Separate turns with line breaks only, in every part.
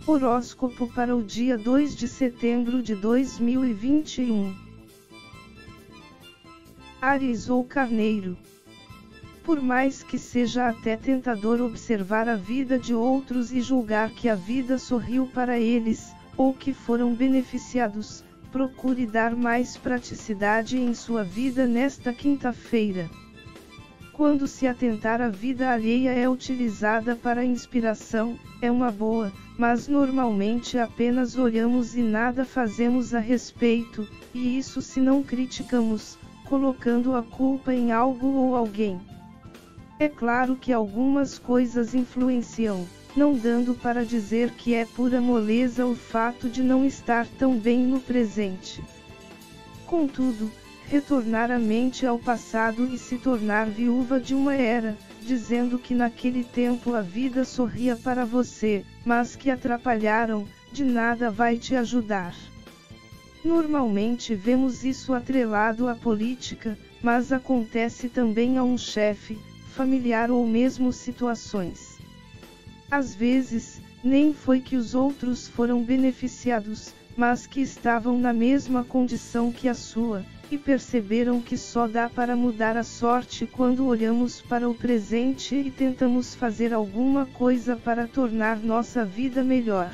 Horóscopo para o dia 2 de setembro de 2021. Áries ou Carneiro. Por mais que seja até tentador observar a vida de outros e julgar que a vida sorriu para eles, ou que foram beneficiados, procure dar mais praticidade em sua vida nesta quinta-feira. Quando se atentar à vida alheia é utilizada para inspiração, é uma boa, mas normalmente apenas olhamos e nada fazemos a respeito, e isso se não criticamos, colocando a culpa em algo ou alguém. É claro que algumas coisas influenciam, não dando para dizer que é pura moleza o fato de não estar tão bem no presente. Contudo, retornar a mente ao passado e se tornar viúva de uma era, dizendo que naquele tempo a vida sorria para você, mas que atrapalharam, de nada vai te ajudar. Normalmente vemos isso atrelado à política, mas acontece também a um chefe, familiar ou mesmo situações. Às vezes, nem foi que os outros foram beneficiados, mas que estavam na mesma condição que a sua, e perceberam que só dá para mudar a sorte quando olhamos para o presente e tentamos fazer alguma coisa para tornar nossa vida melhor.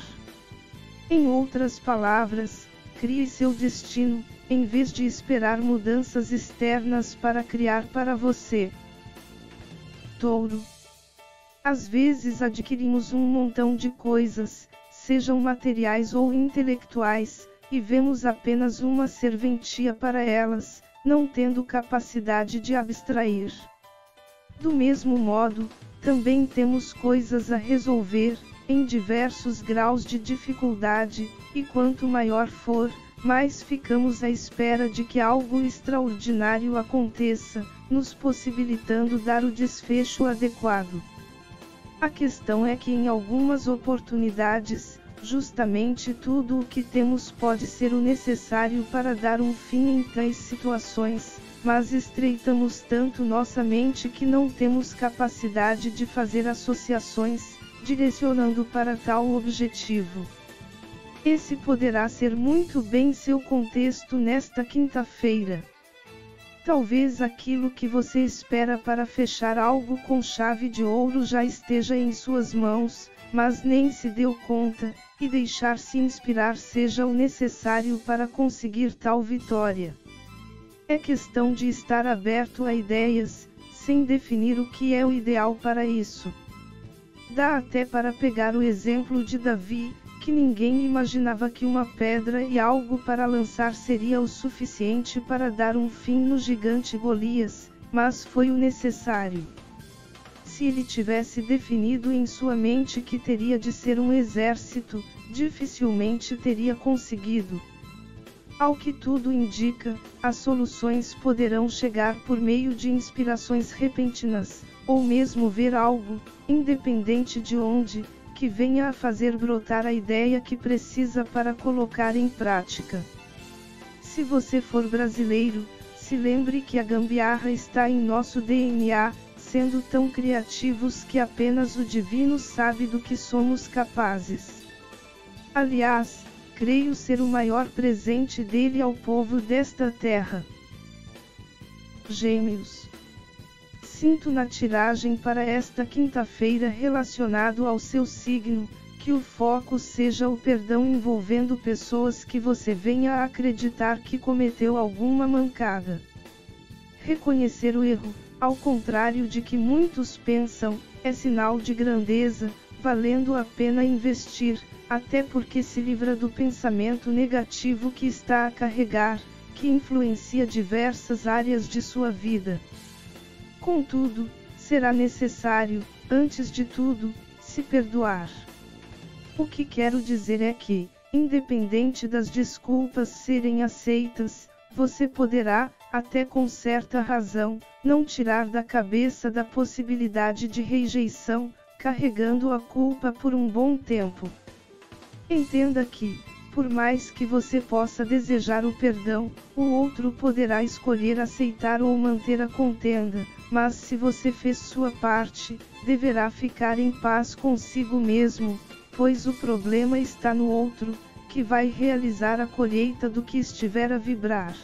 Em outras palavras, crie seu destino, em vez de esperar mudanças externas para criar para você. Touro. Às vezes adquirimos um montão de coisas, sejam materiais ou intelectuais, e vemos apenas uma serventia para elas, não tendo capacidade de abstrair. Do mesmo modo, também temos coisas a resolver, em diversos graus de dificuldade, e quanto maior for, mais ficamos à espera de que algo extraordinário aconteça, nos possibilitando dar o desfecho adequado. A questão é que em algumas oportunidades, justamente tudo o que temos pode ser o necessário para dar um fim em tais situações, mas estreitamos tanto nossa mente que não temos capacidade de fazer associações, direcionando para tal objetivo. Esse poderá ser muito bem seu contexto nesta quinta-feira. Talvez aquilo que você espera para fechar algo com chave de ouro já esteja em suas mãos, mas nem se deu conta, e deixar-se inspirar seja o necessário para conseguir tal vitória. É questão de estar aberto a ideias, sem definir o que é o ideal para isso. Dá até para pegar o exemplo de Davi, que ninguém imaginava que uma pedra e algo para lançar seria o suficiente para dar um fim no gigante Golias, mas foi o necessário. Se ele tivesse definido em sua mente que teria de ser um exército, dificilmente teria conseguido. Ao que tudo indica, as soluções poderão chegar por meio de inspirações repentinas, ou mesmo ver algo, independente de onde, que venha a fazer brotar a ideia que precisa para colocar em prática. Se você for brasileiro, se lembre que a gambiarra está em nosso DNA, sendo tão criativos que apenas o divino sabe do que somos capazes. Aliás, creio ser o maior presente dele ao povo desta terra. Gêmeos. Sinto na tiragem para esta quinta-feira relacionado ao seu signo, que o foco seja o perdão envolvendo pessoas que você venha a acreditar que cometeu alguma mancada. Reconhecer o erro, ao contrário de que muitos pensam, é sinal de grandeza, valendo a pena investir, até porque se livra do pensamento negativo que está a carregar, que influencia diversas áreas de sua vida. Contudo, será necessário, antes de tudo, se perdoar. O que quero dizer é que, independente das desculpas serem aceitas, você poderá, até com certa razão, não tirar da cabeça da possibilidade de rejeição, carregando a culpa por um bom tempo. Entenda que, por mais que você possa desejar o perdão, o outro poderá escolher aceitar ou manter a contenda, mas se você fez sua parte, deverá ficar em paz consigo mesmo, pois o problema está no outro, que vai realizar a colheita do que estiver a vibrar.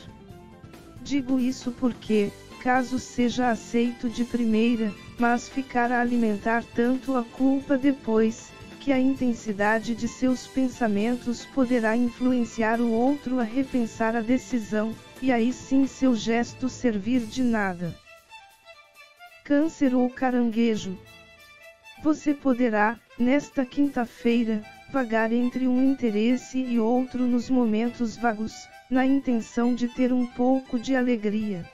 Digo isso porque, caso seja aceito de primeira, mas ficar a alimentar tanto a culpa depois, que a intensidade de seus pensamentos poderá influenciar o outro a repensar a decisão, e aí sim seu gesto servir de nada. Câncer ou caranguejo. Você poderá, nesta quinta-feira, vagar entre um interesse e outro nos momentos vagos, na intenção de ter um pouco de alegria.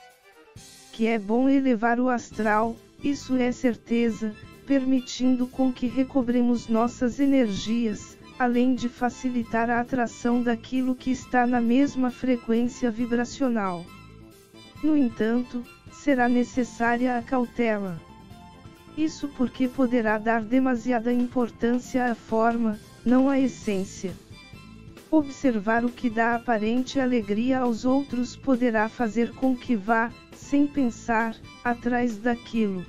Que é bom elevar o astral, isso é certeza, permitindo com que recobremos nossas energias, além de facilitar a atração daquilo que está na mesma frequência vibracional. No entanto, será necessária a cautela. Isso porque poderá dar demasiada importância à forma, não à essência. Observar o que dá aparente alegria aos outros poderá fazer com que vá, sem pensar, atrás daquilo.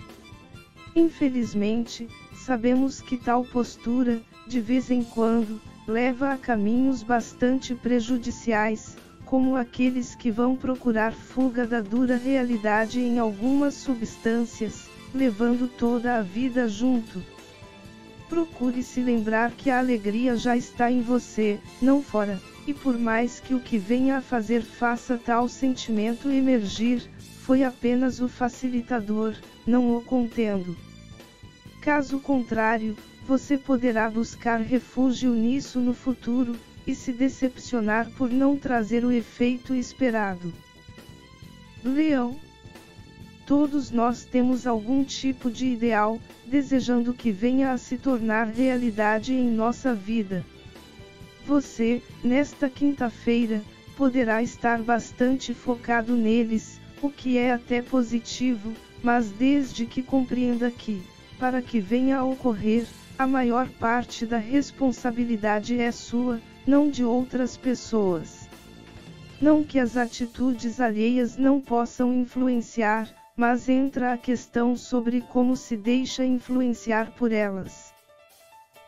Infelizmente, sabemos que tal postura, de vez em quando, leva a caminhos bastante prejudiciais, como aqueles que vão procurar fuga da dura realidade em algumas substâncias, levando toda a vida junto. Procure se lembrar que a alegria já está em você, não fora, e por mais que o que venha a fazer faça tal sentimento emergir, foi apenas o facilitador, não o contendo. Caso contrário, você poderá buscar refúgio nisso no futuro, e se decepcionar por não trazer o efeito esperado. Leão. Todos nós temos algum tipo de ideal, desejando que venha a se tornar realidade em nossa vida. Você, nesta quinta-feira, poderá estar bastante focado neles, o que é até positivo, mas desde que compreenda que, para que venha a ocorrer, a maior parte da responsabilidade é sua, não de outras pessoas. Não que as atitudes alheias não possam influenciar, mas entra a questão sobre como se deixa influenciar por elas.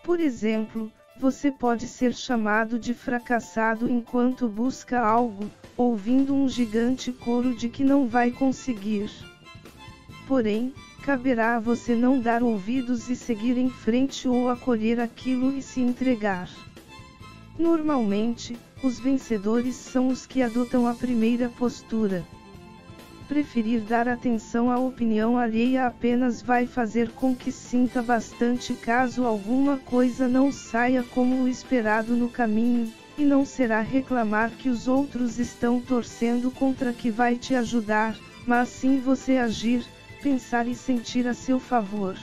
Por exemplo, você pode ser chamado de fracassado enquanto busca algo, ouvindo um gigante coro de que não vai conseguir. Porém, caberá a você não dar ouvidos e seguir em frente ou acolher aquilo e se entregar. Normalmente, os vencedores são os que adotam a primeira postura. Preferir dar atenção à opinião alheia apenas vai fazer com que sinta bastante caso alguma coisa não saia como o esperado no caminho, e não será reclamar que os outros estão torcendo contra que vai te ajudar, mas sim você agir, pensar e sentir a seu favor.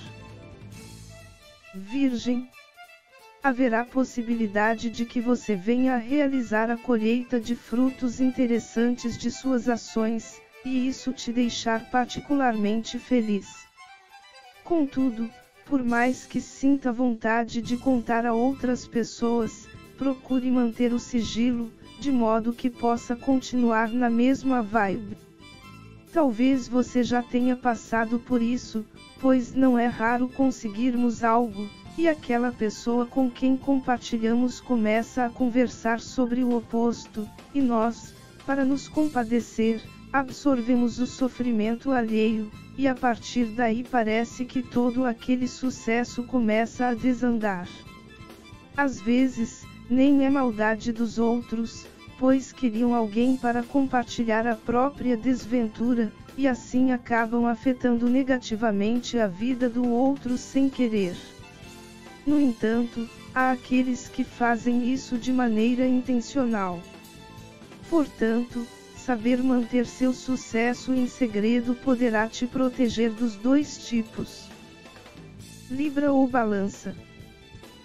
Virgem. Haverá possibilidade de que você venha a realizar a colheita de frutos interessantes de suas ações, e isso te deixar particularmente feliz. Contudo, por mais que sinta vontade de contar a outras pessoas, procure manter o sigilo, de modo que possa continuar na mesma vibe. Talvez você já tenha passado por isso, pois não é raro conseguirmos algo, e aquela pessoa com quem compartilhamos começa a conversar sobre o oposto, e nós, para nos compadecer, absorvemos o sofrimento alheio, e a partir daí parece que todo aquele sucesso começa a desandar. Às vezes, nem é maldade dos outros, pois queriam alguém para compartilhar a própria desventura, e assim acabam afetando negativamente a vida do outro sem querer. No entanto, há aqueles que fazem isso de maneira intencional. Portanto, saber manter seu sucesso em segredo poderá te proteger dos dois tipos. Libra ou Balança.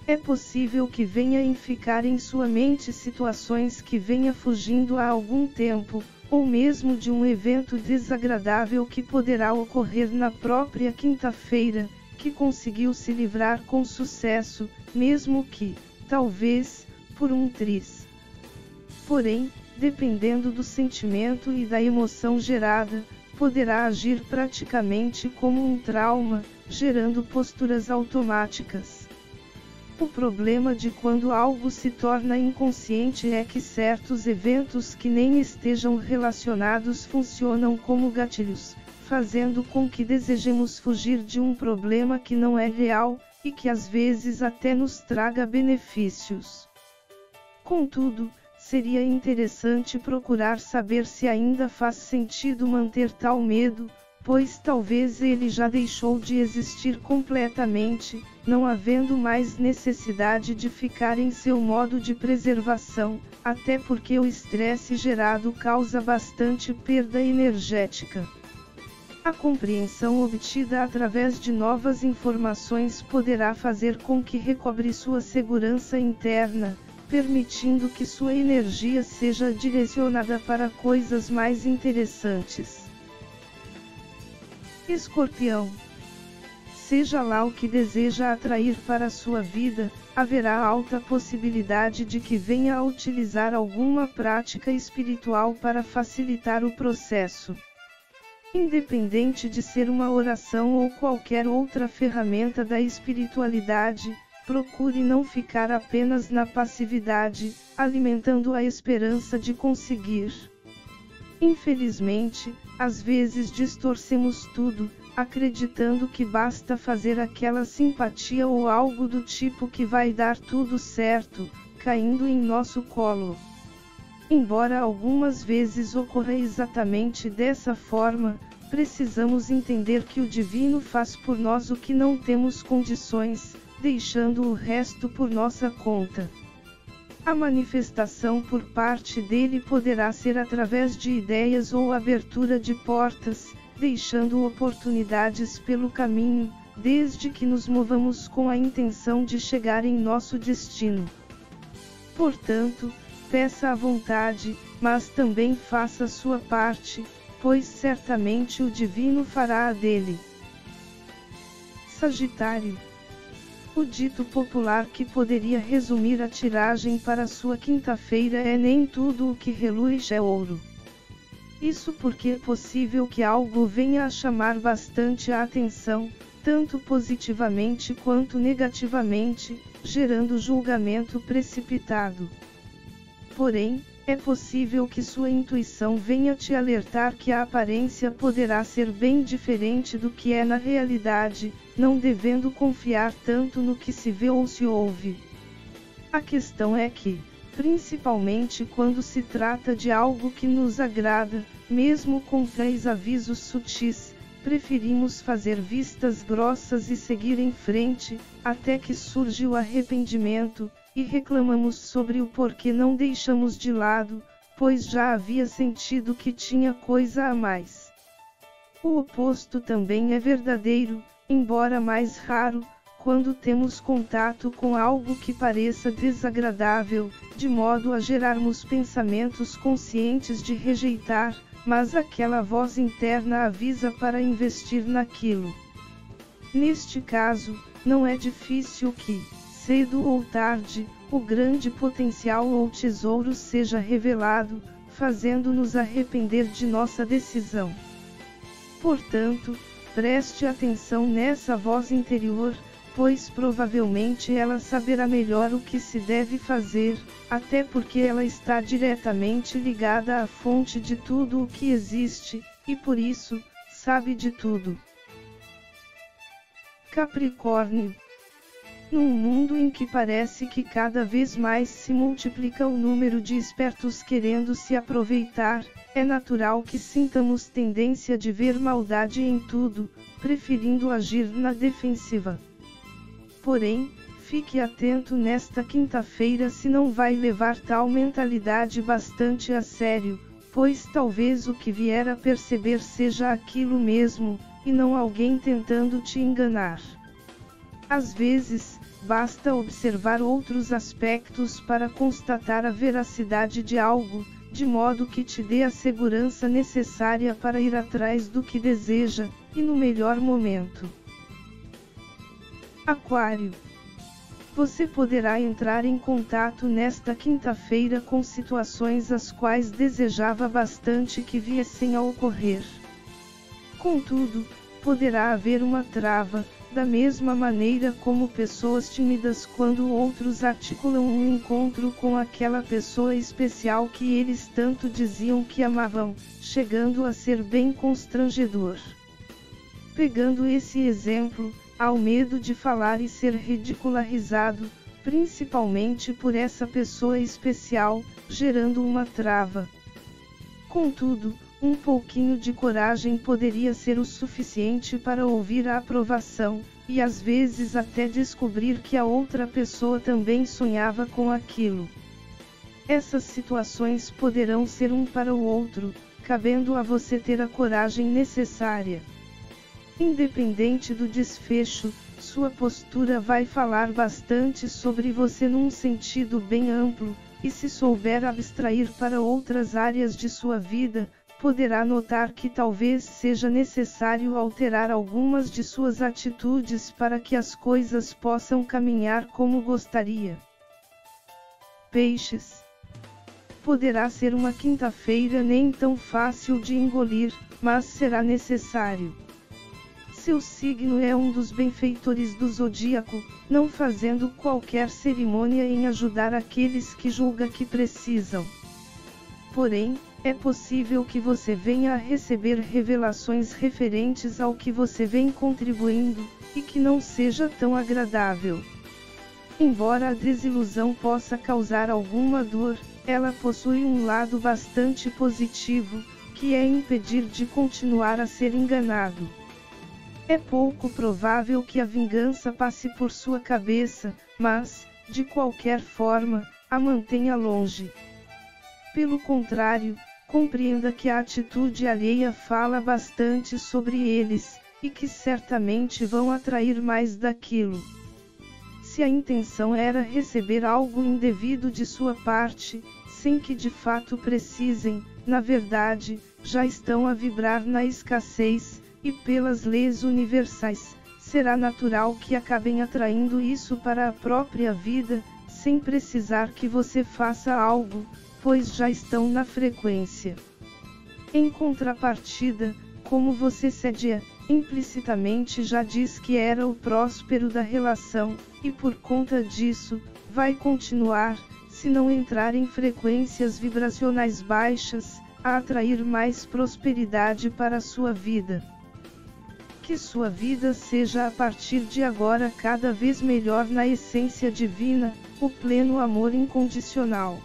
É possível que venha a ficar em sua mente situações que venha fugindo há algum tempo, ou mesmo de um evento desagradável que poderá ocorrer na própria quinta-feira, que conseguiu se livrar com sucesso, mesmo que, talvez, por um triz. Porém, dependendo do sentimento e da emoção gerada, poderá agir praticamente como um trauma, gerando posturas automáticas. O problema de quando algo se torna inconsciente é que certos eventos que nem estejam relacionados funcionam como gatilhos, fazendo com que desejemos fugir de um problema que não é real, e que às vezes até nos traga benefícios. Contudo, seria interessante procurar saber se ainda faz sentido manter tal medo, pois talvez ele já deixou de existir completamente, não havendo mais necessidade de ficar em seu modo de preservação, até porque o estresse gerado causa bastante perda energética. A compreensão obtida através de novas informações poderá fazer com que recobre sua segurança interna, permitindo que sua energia seja direcionada para coisas mais interessantes. Escorpião. Seja lá o que deseja atrair para sua vida, haverá alta possibilidade de que venha a utilizar alguma prática espiritual para facilitar o processo. Independente de ser uma oração ou qualquer outra ferramenta da espiritualidade, procure não ficar apenas na passividade, alimentando a esperança de conseguir. Infelizmente, às vezes distorcemos tudo, acreditando que basta fazer aquela simpatia ou algo do tipo que vai dar tudo certo, caindo em nosso colo. Embora algumas vezes ocorra exatamente dessa forma, precisamos entender que o divino faz por nós o que não temos condições, deixando o resto por nossa conta. A manifestação por parte dele poderá ser através de ideias ou abertura de portas, deixando oportunidades pelo caminho, desde que nos movamos com a intenção de chegar em nosso destino. Portanto, peça à vontade, mas também faça sua parte, pois certamente o divino fará a dele. Sagitário. O dito popular que poderia resumir a tiragem para sua quinta-feira é: nem tudo o que reluz é ouro. Isso porque é possível que algo venha a chamar bastante a atenção, tanto positivamente quanto negativamente, gerando julgamento precipitado. Porém, é possível que sua intuição venha te alertar que a aparência poderá ser bem diferente do que é na realidade, não devendo confiar tanto no que se vê ou se ouve. A questão é que, principalmente quando se trata de algo que nos agrada, mesmo com 3 avisos sutis, preferimos fazer vistas grossas e seguir em frente, até que surge o arrependimento, e reclamamos sobre o porquê não deixamos de lado, pois já havia sentido que tinha coisa a mais. O oposto também é verdadeiro, embora mais raro, quando temos contato com algo que pareça desagradável, de modo a gerarmos pensamentos conscientes de rejeitar, mas aquela voz interna avisa para investir naquilo. Neste caso, não é difícil que, cedo ou tarde, o grande potencial ou tesouro seja revelado, fazendo-nos arrepender de nossa decisão. Portanto, preste atenção nessa voz interior, pois provavelmente ela saberá melhor o que se deve fazer, até porque ela está diretamente ligada à fonte de tudo o que existe, e por isso, sabe de tudo. Capricórnio. Num mundo em que parece que cada vez mais se multiplica o número de espertos querendo se aproveitar, é natural que sintamos tendência de ver maldade em tudo, preferindo agir na defensiva. Porém, fique atento nesta quinta-feira se não vai levar tal mentalidade bastante a sério, pois talvez o que vier a perceber seja aquilo mesmo, e não alguém tentando te enganar. Às vezes, basta observar outros aspectos para constatar a veracidade de algo, de modo que te dê a segurança necessária para ir atrás do que deseja, e no melhor momento. Aquário. Você poderá entrar em contato nesta quinta-feira com situações as quais desejava bastante que viessem a ocorrer. Contudo, poderá haver uma trava, Da mesma maneira como pessoas tímidas quando outros articulam um encontro com aquela pessoa especial que eles tanto diziam que amavam, chegando a ser bem constrangedor. Pegando esse exemplo, há o medo de falar e ser ridicularizado, principalmente por essa pessoa especial, gerando uma trava. Contudo, um pouquinho de coragem poderia ser o suficiente para ouvir a aprovação, e às vezes até descobrir que a outra pessoa também sonhava com aquilo. Essas situações poderão ser um para o outro, cabendo a você ter a coragem necessária. Independente do desfecho, sua postura vai falar bastante sobre você num sentido bem amplo, e se souber abstrair para outras áreas de sua vida, poderá notar que talvez seja necessário alterar algumas de suas atitudes para que as coisas possam caminhar como gostaria. Peixes. Poderá ser uma quinta-feira nem tão fácil de engolir, mas será necessário. Seu signo é um dos benfeitores do zodíaco, não fazendo qualquer cerimônia em ajudar aqueles que julga que precisam. Porém, é possível que você venha a receber revelações referentes ao que você vem contribuindo, e que não seja tão agradável. Embora a desilusão possa causar alguma dor, ela possui um lado bastante positivo, que é impedir de continuar a ser enganado. É pouco provável que a vingança passe por sua cabeça, mas, de qualquer forma, a mantenha longe. Pelo contrário, compreenda que a atitude alheia fala bastante sobre eles, e que certamente vão atrair mais daquilo. Se a intenção era receber algo indevido de sua parte, sem que de fato precisem, na verdade, já estão a vibrar na escassez, e pelas leis universais, será natural que acabem atraindo isso para a própria vida, sem precisar que você faça algo, pois já estão na frequência. Em contrapartida, como você cedia, implicitamente já diz que era o próspero da relação, e por conta disso, vai continuar, se não entrar em frequências vibracionais baixas, a atrair mais prosperidade para a sua vida. Que sua vida seja a partir de agora cada vez melhor na essência divina, o pleno amor incondicional.